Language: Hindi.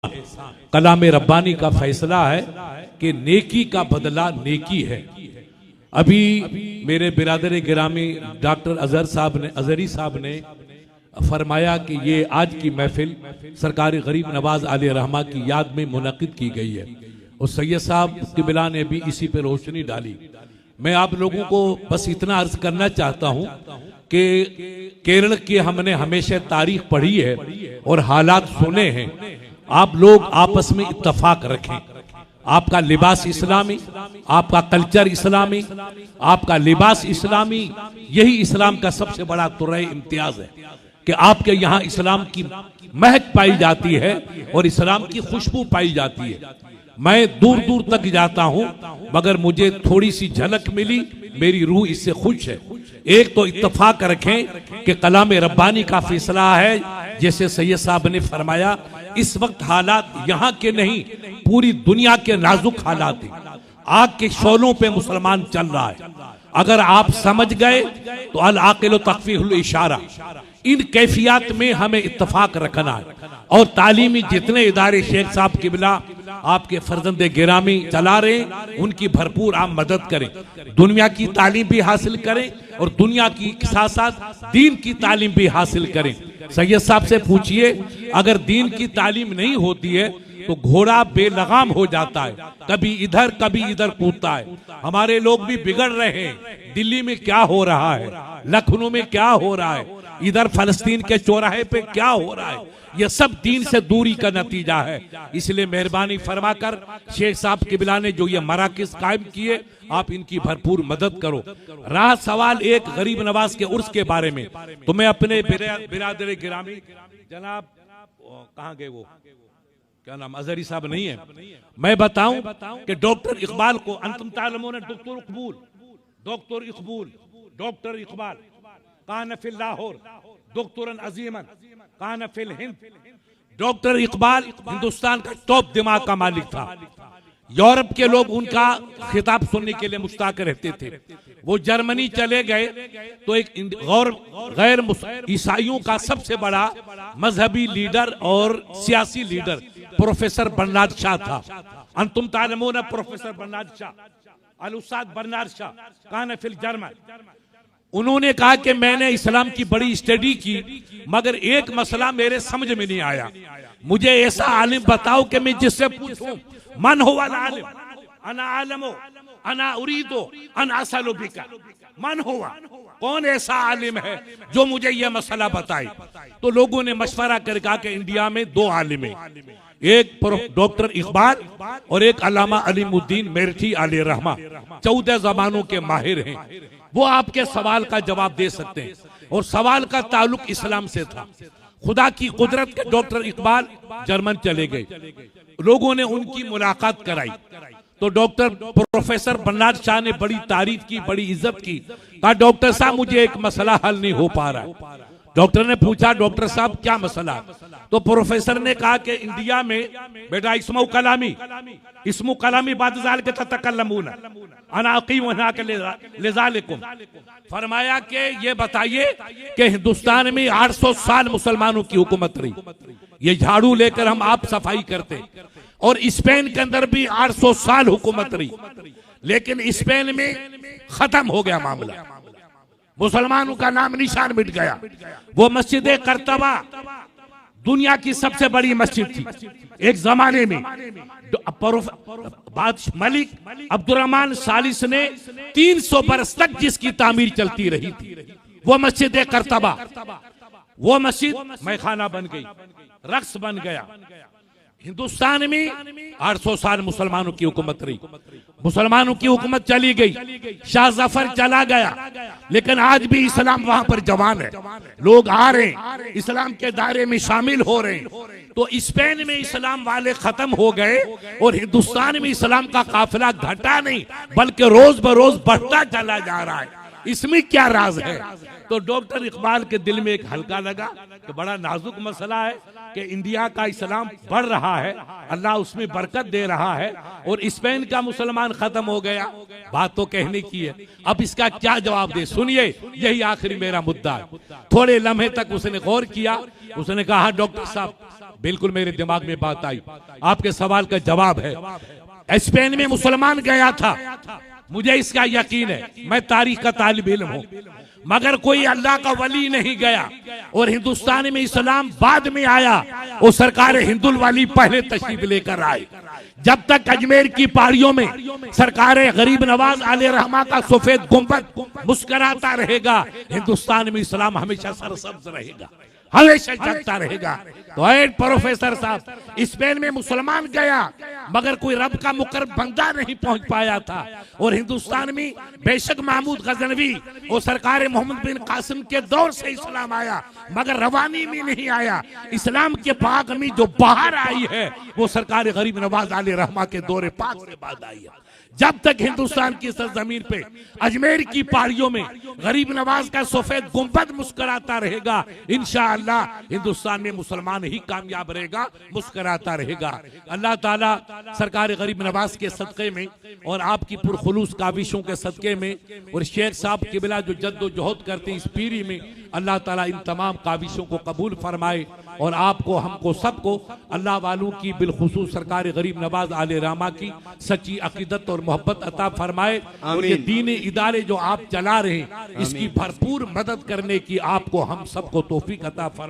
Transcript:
कलाम रब्बानी का फैसला है कि नेकी का बदला नेकी है। अभी मेरे बिरादर गिरामी डॉक्टर अजहरी साहब ने फरमाया कि ये आज की महफिल सरकार गरीब नवाज आले रहमा की याद में मुनक़िद की गई है और सैयद साहब किबला ने भी इसी पे रोशनी डाली। मैं आप लोगों को बस इतना अर्ज करना चाहता हूँ कि केरल की हमने हमेशा तारीख पढ़ी है और हालात सुने हैं। आप लोग आपस में इत्तफाक रखें। आपका लिबास इस्लामी, आपका कल्चर इस्लामी, आपका लिबास इस्लामी, यही इस्लाम का सबसे बड़ा तुर्रे इम्तियाज है कि आपके यहाँ इस्लाम की महक पाई जाती है और इस्लाम की खुशबू पाई जाती है। मैं दूर दूर तक जाता हूँ मगर मुझे थोड़ी सी झलक मिली, मेरी रूह इससे खुश है। एक तो इत्तफाक रखें कि कलाम रब्बानी का फैसला है, जैसे सैयद साहब ने फरमाया इस वक्त हालात यहाँ के नहीं पूरी दुनिया के नाजुक हालात हैं। आग के शोलों पे मुसलमान चल रहा है। अगर आप समझ गए तो अल आकिल तकफीहुल इशारा, इन कैफियत में हमें इत्तफाक रखना है। और तालीमी जितने इदारे शेख साहब किबला आपके फर्जंद गिरामी चला रहे हैं उनकी भरपूर आप मदद करें। दुनिया की तालीम भी हासिल करें और दुनिया की साथ साथ दीन की तालीम भी हासिल करें। सैयद साहब से पूछिए, अगर दीन की तालीम नहीं होती है तो घोड़ा बेलगाम हो जाता है, कभी इधर कूदता है। हमारे लोग भी बिगड़ रहे हैं। दिल्ली में क्या हो रहा है, लखनऊ में क्या हो रहा है, इधर फलस्तीन के चौराहे पे क्या हो रहा है, यह सब दीन से दूरी का नतीजा है। इसलिए मेहरबानी फरमाकर शेख साहब किबला ने जो ये मराकिज कायम किए, आप इनकी भरपूर मदद करो। रहा सवाल एक गरीब नवाज के उर्स के बारे में, तो मैं अपने बिरादर गिरामी जनाब कहाँ गए, वो क्या नाम, अजहरी साहब नहीं है, मैं बताऊं कि डॉक्टर इकबाल को अंतम तालमों ने डॉक्टर इकबाल कान फिल लाहौर डॉक्टर अजीमन कान फिल हिंद। डॉक्टर इकबाल हिंदुस्तान का टॉप दिमाग का मालिक था। यूरोप के लोग उनका खिताब सुनने के लिए मुश्ताक रहते थे। वो जर्मनी चले गए तो एक गैर ईसाइयों का सबसे बड़ा मजहबी लीडर और सियासी लीडर प्रोफेसर बर्नार्ड शॉ था। अंतुम तालमून प्रोफेसर बर्नार्ड शॉ, अल उस्ताद बर्नार्ड शॉ कान फिल जर्मन। उन्होंने कहा कि मैंने इस्लाम की बड़ी स्टडी की मगर एक मसला मेरे समझ में नहीं आया। मुझे ऐसा आलिम बताओ कि मैं जिससे पूछूं मन हो वाला आलिम, अना आलमो अना उरीदो अन असलो बिका, मन हुआ कौन ऐसा आलिम है जो मुझे यह मसला बताए। तो लोगों ने मशवरा कर कहा कि इंडिया में दो आलिम हैं, एक डॉक्टर इकबाल और एक अल्लामा अलीमुद्दीन मेरठी आले रहमा, 14 जबानों के माहिर हैं। वो आपके सवाल का जवाब दे सकते हैं और सवाल का ताल्लुक इस्लाम से था। खुदा की कुदरत के डॉक्टर इकबाल जर्मन चले गए, लोगों ने उनकी मुलाकात कराई तो डॉक्टर प्रोफेसर बर्नार्ड शॉ ने बड़ी तारीफ की, बड़ी इज्जत की। कहा डॉक्टर साहब मुझे एक मसला हल नहीं हो पा रहा। डॉक्टर ने पूछा डॉक्टर साहब क्या मसला, तो प्रोफेसर ने कहा कि इंडिया में बेटा इस्मु कलामी बादजाल के ततकल्लमून अना अकीम वना के लिजालिकुम। फरमाया कि ये बताइए कि हिंदुस्तान में 800 साल मुसलमानों की हुकूमत रही, ये झाड़ू लेकर हम आप सफाई करते, और स्पेन के अंदर भी 800 साल हुकूमत रही, लेकिन स्पेन में खत्म हो गया मामला, मुसलमानों का नाम निशान मिट गया। वो मस्जिद करतबा दुनिया की सबसे बड़ी मस्जिद थी एक जमाने में। मलिक अब्दुर्रहमान सालिस ने 300 बरस तक जिसकी तामीर चलती रही थी, वो मस्जिद करतबा, वो मस्जिद मैखाना बन गई, रक्स बन गया। हिंदुस्तान में 800 साल मुसलमानों की हुकूमत रही, मुसलमानों की हुकूमत चली गई, शाह जफर चला गया, लेकिन आज भी इस्लाम वहां पर जवान है। लोग आ रहे हैं, इस्लाम के दायरे में शामिल हो रहे हैं। तो स्पेन में इस्लाम वाले खत्म हो गए और हिंदुस्तान में इस्लाम का काफिला घटा नहीं बल्कि रोज बरोज बढ़ता चला जा रहा है। इसमें क्या राज है? तो डॉक्टर इकबाल के दिल में एक हल्का लगा कि बड़ा नाजुक मसला है कि इंडिया का इस्लाम बढ़ रहा है, अल्लाह उसमें बरकत दे रहा है, और स्पेन का मुसलमान खत्म हो गया। बात तो कहने की है, अब इसका क्या जवाब दे? सुनिए, यही आखिरी मेरा मुद्दा है। थोड़े लम्हे तक उसने गौर किया, उसने कहा डॉक्टर साहब बिल्कुल मेरे दिमाग में बात आई, आपके सवाल का जवाब है। स्पेन में मुसलमान गया था, मुझे इसका यकीन है, मैं तारीख का तालिब इल्म हूं, मगर कोई अल्लाह का वली नहीं गया। और हिंदुस्तान में इस्लाम बाद में आया, वो सरकार हिंदुल वाली पहले तशरीफ लेकर आए। जब तक अजमेर की पहाड़ियों में सरकार गरीब नवाज आले रहमा का सफेद गुंबद मुस्कुराता रहेगा, हिंदुस्तान में इस्लाम हमेशा सरसब्ज रहेगा, हमेशा जगता रहेगा। तो ऐ प्रोफेसर साहब, स्पेन में मुसलमान गया मगर कोई रब का मुकर्रब बंदा नहीं पहुंच पाया था। और हिंदुस्तान में बेशक महमूद गजनवी और सरकार मोहम्मद बिन कासिम के दौर से इस्लाम आया, मगर रवानी में नहीं आया। इस्लाम के पाक में जो बाहर आई है वो सरकार गरीब नवाज आले रहमा के दौरे पाक से बाद आई है। जब तक हिंदुस्तान की सरजमीन पे अजमेर की पहाड़ियों में गरीब नवाज का सफेद गुंबद मुस्कुराता रहेगा, इंशाअल्लाह हिंदुस्तान में मुसलमान ही कामयाब रहेगा, मुस्कुराता रहेगा। अल्लाह ताला सरकार गरीब नवाज के सदक़े में और आपकी पुरखुलूस काविशों के सदक़े में और शेख साहब के बिला जो जद्दोजहद करते हैं इस पीरी में, अल्लाह ताला इन तमाम काविशों को कबूल फरमाए और आपको, हमको, सबको अल्लाह वालों की बिलखुसूस सरकार गरीब नवाज आले रामा की सच्ची अकीदत और मोहब्बत अता फरमाए। और ये दीनी इदारे जो आप चला रहे हैं इसकी भरपूर मदद करने की आपको, हम सबको तौफीक अता फरमाए।